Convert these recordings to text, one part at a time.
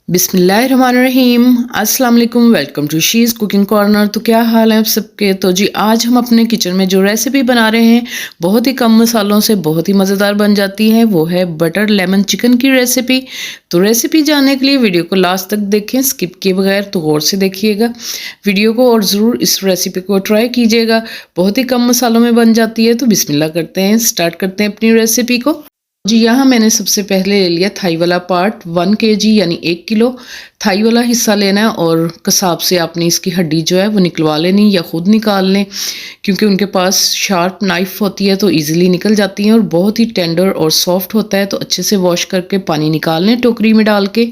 बिस्मिल्लाहिर्रहमानिर्रहीम अस्सलाम वालेकुम। Welcome to she's cooking corner. तो क्या हाल है आप सबके। तो जी आज हम अपने किचन में जो रेसिपी बना रहे हैं बहुत ही कम मसालों से बहुत ही मज़ेदार बन जाती है, वो है बटर लेमन चिकन की रेसिपी। तो रेसिपी जानने के लिए वीडियो को लास्ट तक देखें, स्किप किए बगैर तो गौर से देखिएगा वीडियो को और ज़रूर इस रेसिपी को ट्राई कीजिएगा। बहुत ही कम मसालों में बन जाती है। तो बिस्मिल्लाह करते हैं, स्टार्ट करते हैं अपनी रेसिपी को। जी यहाँ मैंने सबसे पहले ले लिया थाई वाला पार्ट 1 kg यानी 1 किलो थाई वाला हिस्सा लेना है। और कसाब से आपने इसकी हड्डी जो है वो निकलवा लेनी या ख़ुद निकाल लें, क्योंकि उनके पास शार्प नाइफ होती है तो इजीली निकल जाती हैं और बहुत ही टेंडर और सॉफ्ट होता है। तो अच्छे से वॉश करके पानी निकाल लें टोकरी में डाल के,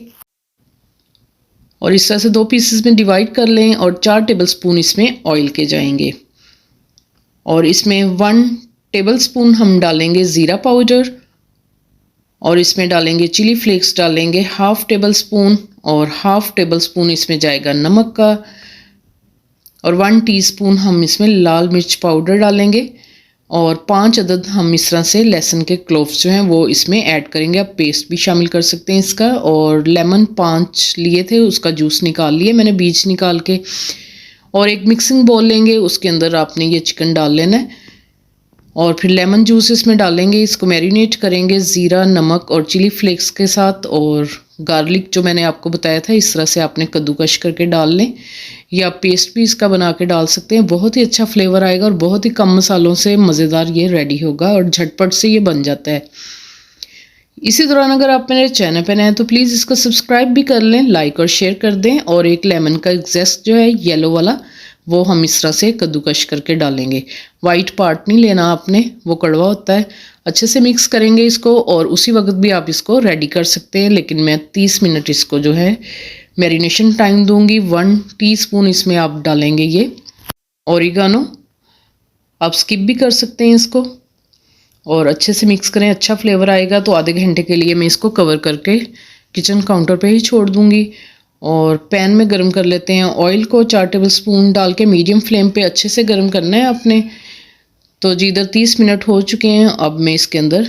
और इस तरह से 2 पीसेस में डिवाइड कर लें। और 4 टेबलस्पून इसमें ऑयल के जाएंगे, और इसमें 1 टेबलस्पून हम डालेंगे ज़ीरा पाउडर, और इसमें डालेंगे चिली फ्लेक्स डालेंगे 1/2 टेबलस्पून, और 1/2 टेबलस्पून इसमें जाएगा नमक का, और 1 टीस्पून हम इसमें लाल मिर्च पाउडर डालेंगे, और 5 अदद हम इस तरह से लहसुन के क्लोव्स जो हैं वो इसमें ऐड करेंगे। आप पेस्ट भी शामिल कर सकते हैं इसका। और लेमन 5 लिए थे, उसका जूस निकाल लिए मैंने बीज निकाल के। और एक मिक्सिंग बाउल लेंगे, उसके अंदर आपने ये चिकन डाल लेना है, और फिर लेमन जूस इसमें डालेंगे। इसको मैरिनेट करेंगे ज़ीरा नमक और चिली फ्लेक्स के साथ। और गार्लिक जो मैंने आपको बताया था इस तरह से आपने कद्दूकश करके डाल लें, या पेस्ट भी इसका बना के डाल सकते हैं। बहुत ही अच्छा फ्लेवर आएगा और बहुत ही कम मसालों से मज़ेदार ये रेडी होगा और झटपट से ये बन जाता है। इसी दौरान अगर आप मेरे चैनल पर नए हैं तो प्लीज़ इसको सब्सक्राइब भी कर लें, लाइक और शेयर कर दें। और एक लेमन का जेस्ट जो है येलो वाला वो हम इस तरह से कद्दूकश करके डालेंगे। वाइट पार्ट नहीं लेना आपने, वो कड़वा होता है। अच्छे से मिक्स करेंगे इसको, और उसी वक्त भी आप इसको रेडी कर सकते हैं, लेकिन मैं 30 मिनट इसको जो है मैरिनेशन टाइम दूंगी। 1 टीस्पून इसमें आप डालेंगे ये ओरिगानो, आप स्किप भी कर सकते हैं इसको। और अच्छे से मिक्स करें, अच्छा फ्लेवर आएगा। तो आधे घंटे के लिए मैं इसको कवर करके किचन काउंटर पे ही छोड़ दूंगी। और पैन में गरम कर लेते हैं ऑयल को। 4 टेबलस्पून डाल के मीडियम फ्लेम पे अच्छे से गरम करना है आपने। तो जी इधर 30 मिनट हो चुके हैं। अब मैं इसके अंदर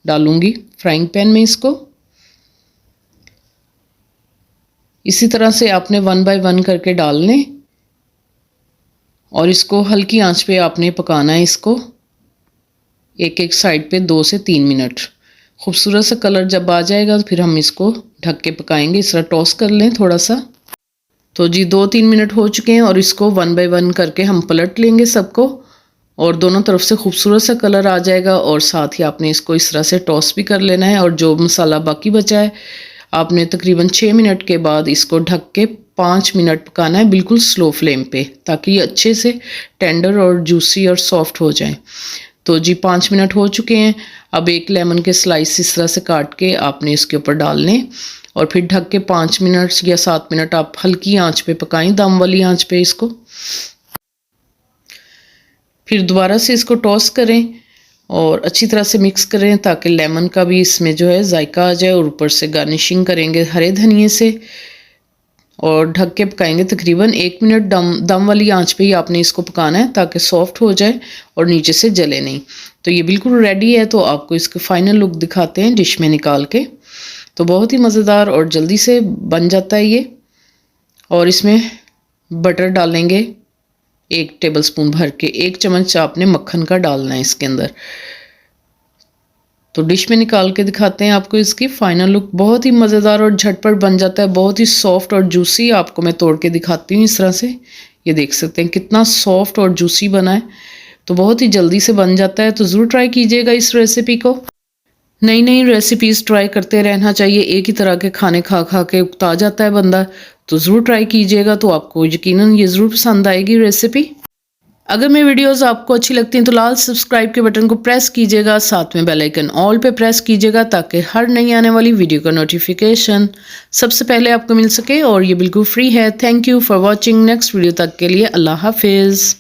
डालूंगी फ्राइंग पैन में इसको। इसी तरह से आपने 1 बाय 1 करके डालने, और इसको हल्की आंच पे आपने पकाना है इसको, एक एक साइड पे 2 से 3 मिनट। खूबसूरत सा कलर जब आ जाएगा तो फिर हम इसको ढक के पकाएंगे। इस तरह टॉस कर लें थोड़ा सा। तो जी 2-3 मिनट हो चुके हैं, और इसको 1 बाय 1 करके हम पलट लेंगे सबको, और दोनों तरफ से खूबसूरत सा कलर आ जाएगा। और साथ ही आपने इसको इस तरह से टॉस भी कर लेना है। और जो मसाला बाकी बचा है आपने तकरीबन 6 मिनट के बाद इसको ढक के 5 मिनट पकाना है, बिल्कुल स्लो फ्लेम पे, ताकि ये अच्छे से टेंडर और जूसी और सॉफ्ट हो जाए। तो जी 5 मिनट हो चुके हैं। अब एक लेमन के स्लाइस इस तरह से काट के आपने इसके ऊपर डालने, और फिर ढक के 5 मिनट या 7 मिनट आप हल्की आंच पे पकाएं, दम वाली आंच पे इसको। फिर दोबारा से इसको टॉस करें और अच्छी तरह से मिक्स करें, ताकि लेमन का भी इसमें जो है जायका आ जाए। और ऊपर से गार्निशिंग करेंगे हरे धनिए से, और ढक के पकाएंगे तकरीबन 1 मिनट। दम वाली आंच पे ही आपने इसको पकाना है, ताकि सॉफ्ट हो जाए और नीचे से जले नहीं। तो ये बिल्कुल रेडी है। तो आपको इसका फाइनल लुक दिखाते हैं डिश में निकाल के। तो बहुत ही मज़ेदार और जल्दी से बन जाता है ये। और इसमें बटर डालेंगे 1 टेबलस्पून भर के, 1 चम्मच आपने मक्खन का डालना है इसके अंदर। तो डिश में निकाल के दिखाते हैं आपको इसकी फाइनल लुक। बहुत ही मज़ेदार और झटपट बन जाता है, बहुत ही सॉफ्ट और जूसी। आपको मैं तोड़ के दिखाती हूँ इस तरह से, ये देख सकते हैं कितना सॉफ्ट और जूसी बना है। तो बहुत ही जल्दी से बन जाता है। तो ज़रूर ट्राई कीजिएगा इस रेसिपी को। नई नई रेसिपीज़ ट्राई करते रहना चाहिए। एक ही तरह के खाने खा खा के उकता जाता है बंदा। तो ज़रूर ट्राई कीजिएगा, तो आपको यकीनन ये ज़रूर पसंद आएगी रेसिपी। अगर मेरी वीडियोस आपको अच्छी लगती हैं तो लाल सब्सक्राइब के बटन को प्रेस कीजिएगा, साथ में बेल आइकन ऑल पे प्रेस कीजिएगा, ताकि हर नई आने वाली वीडियो का नोटिफिकेशन सबसे पहले आपको मिल सके। और ये बिल्कुल फ्री है। Thank you for watching. Next video तक के लिए अल्लाह हाफिज़।